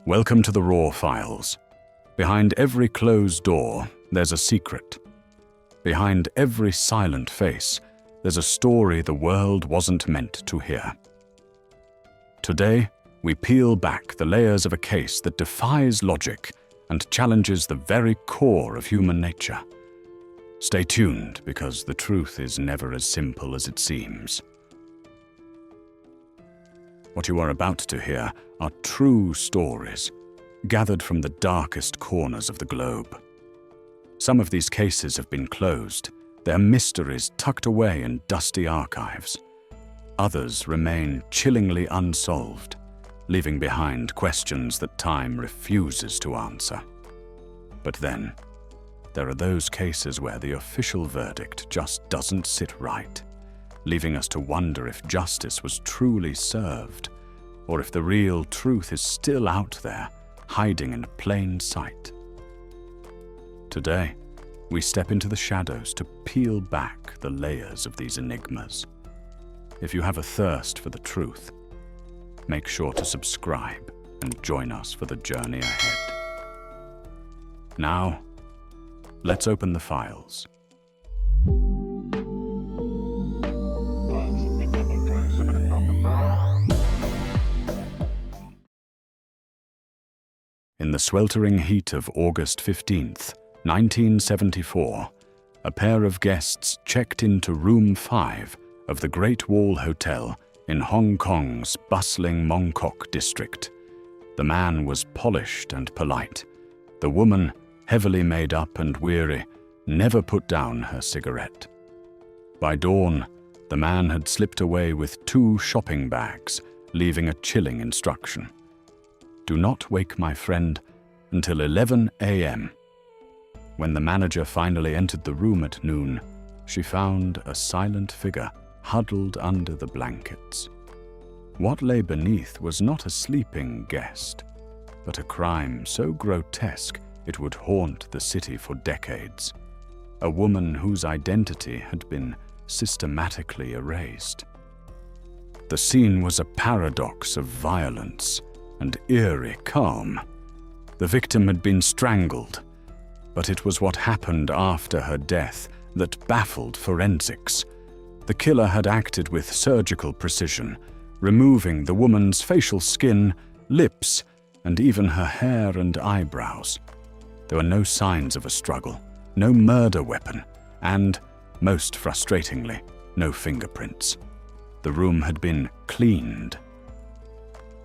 Welcome to the Raw Files. Behind every closed door, there's a secret. Behind every silent face, there's a story the world wasn't meant to hear. Today, we peel back the layers of a case that defies logic and challenges the very core of human nature. Stay tuned, because the truth is never as simple as it seems. What you are about to hear are true stories, gathered from the darkest corners of the globe. Some of these cases have been closed, their mysteries tucked away in dusty archives. Others remain chillingly unsolved, leaving behind questions that time refuses to answer. But then, there are those cases where the official verdict just doesn't sit right, leaving us to wonder if justice was truly served, or if the real truth is still out there, hiding in plain sight. Today, we step into the shadows to peel back the layers of these enigmas. If you have a thirst for the truth, make sure to subscribe and join us for the journey ahead. Now, let's open the files. In the sweltering heat of August 15th, 1974, a pair of guests checked into room 5 of the Great Wall Hotel in Hong Kong's bustling Mong Kok district. The man was polished and polite. The woman, heavily made up and weary, never put down her cigarette. By dawn, the man had slipped away with 2 shopping bags, leaving a chilling instruction. Do not wake my friend until 11 a.m. When the manager finally entered the room at noon, she found a silent figure huddled under the blankets. What lay beneath was not a sleeping guest, but a crime so grotesque it would haunt the city for decades. A woman whose identity had been systematically erased. The scene was a paradox of violence and eerie calm. The victim had been strangled, but it was what happened after her death that baffled forensics. The killer had acted with surgical precision, removing the woman's facial skin, lips, and even her hair and eyebrows. There were no signs of a struggle, no murder weapon, and, most frustratingly, no fingerprints. The room had been cleaned.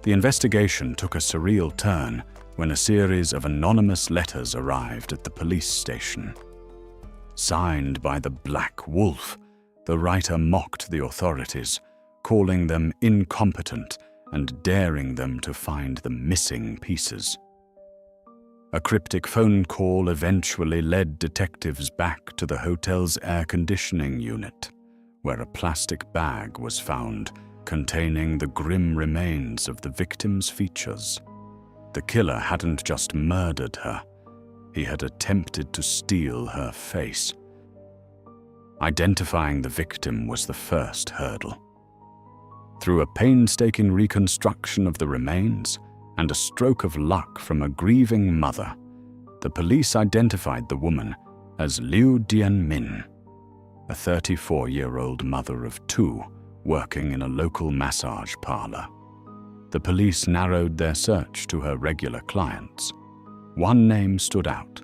The investigation took a surreal turn when a series of anonymous letters arrived at the police station. Signed by the Black Wolf, the writer mocked the authorities, calling them incompetent and daring them to find the missing pieces. A cryptic phone call eventually led detectives back to the hotel's air conditioning unit, where a plastic bag was found containing the grim remains of the victim's features. The killer hadn't just murdered her, he had attempted to steal her face. Identifying the victim was the first hurdle. Through a painstaking reconstruction of the remains and a stroke of luck from a grieving mother, the police identified the woman as Liu Dien Minh, a 34-year-old mother of 2 working in a local massage parlor. The police narrowed their search to her regular clients. One name stood out: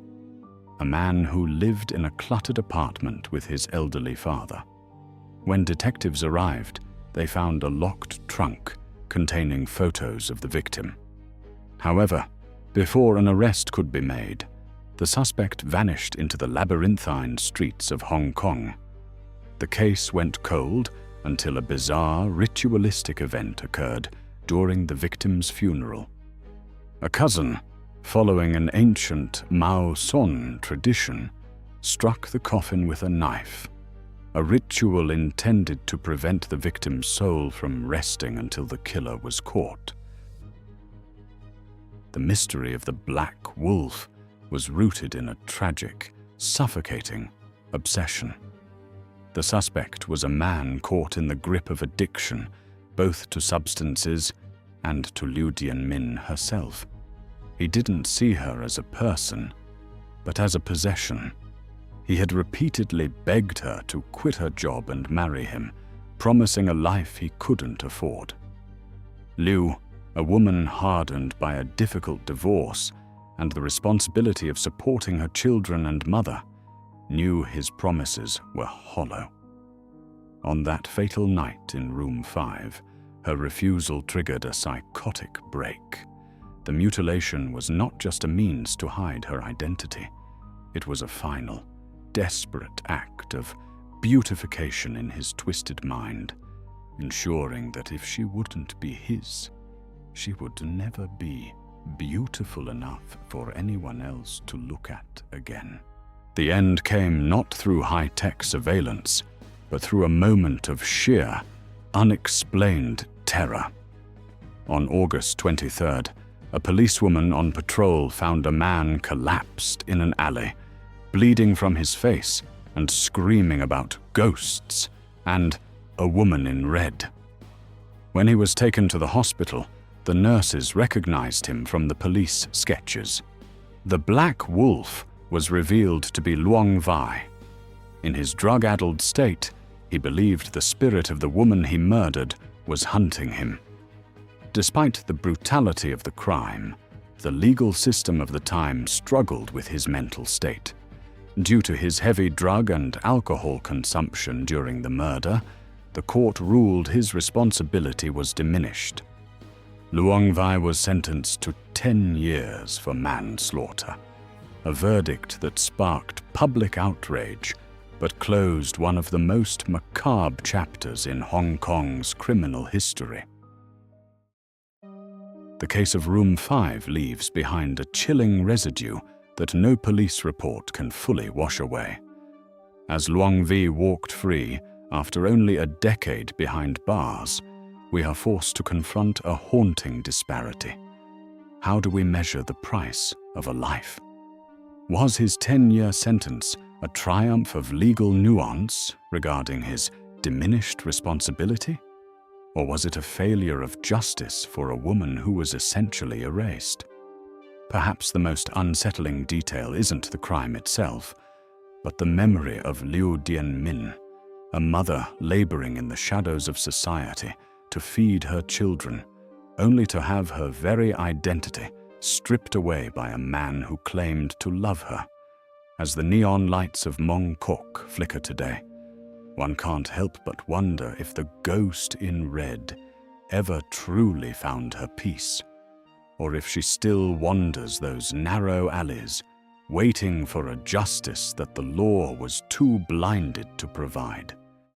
a man who lived in a cluttered apartment with his elderly father. When detectives arrived, they found a locked trunk containing photos of the victim. However, before an arrest could be made, the suspect vanished into the labyrinthine streets of Hong Kong. The case went cold until a bizarre, ritualistic event occurred during the victim's funeral. A cousin, following an ancient Mao Son tradition, struck the coffin with a knife, a ritual intended to prevent the victim's soul from resting until the killer was caught. The mystery of the Black Wolf was rooted in a tragic, suffocating obsession. The suspect was a man caught in the grip of addiction, both to substances and to Liu Dien Minh herself. He didn't see her as a person, but as a possession. He had repeatedly begged her to quit her job and marry him, promising a life he couldn't afford. Liu, a woman hardened by a difficult divorce and the responsibility of supporting her children and mother, knew his promises were hollow. On that fatal night in room 5, her refusal triggered a psychotic break. The mutilation was not just a means to hide her identity. It was a final, desperate act of beautification in his twisted mind, ensuring that if she wouldn't be his, she would never be beautiful enough for anyone else to look at again. The end came not through high-tech surveillance, but through a moment of sheer, unexplained terror. On August 23rd, a policewoman on patrol found a man collapsed in an alley, bleeding from his face and screaming about ghosts and a woman in red. When he was taken to the hospital, the nurses recognized him from the police sketches. The Black Wolf was revealed to be Luang Vai. In his drug-addled state, he believed the spirit of the woman he murdered was hunting him. Despite the brutality of the crime, the legal system of the time struggled with his mental state. Due to his heavy drug and alcohol consumption during the murder, the court ruled his responsibility was diminished. Luang Vai was sentenced to 10 years for manslaughter, a verdict that sparked public outrage but closed one of the most macabre chapters in Hong Kong's criminal history. The case of Room 5 leaves behind a chilling residue that no police report can fully wash away. As Luang Vai walked free after only a decade behind bars, we are forced to confront a haunting disparity. How do we measure the price of a life? Was his 10-year sentence a triumph of legal nuance regarding his diminished responsibility? Or was it a failure of justice for a woman who was essentially erased? Perhaps the most unsettling detail isn't the crime itself, but the memory of Liu Dien Minh, a mother laboring in the shadows of society to feed her children, only to have her very identity stripped away by a man who claimed to love her. As the neon lights of Mong Kok flicker today, one can't help but wonder if the ghost in red ever truly found her peace, or if she still wanders those narrow alleys, waiting for a justice that the law was too blinded to provide.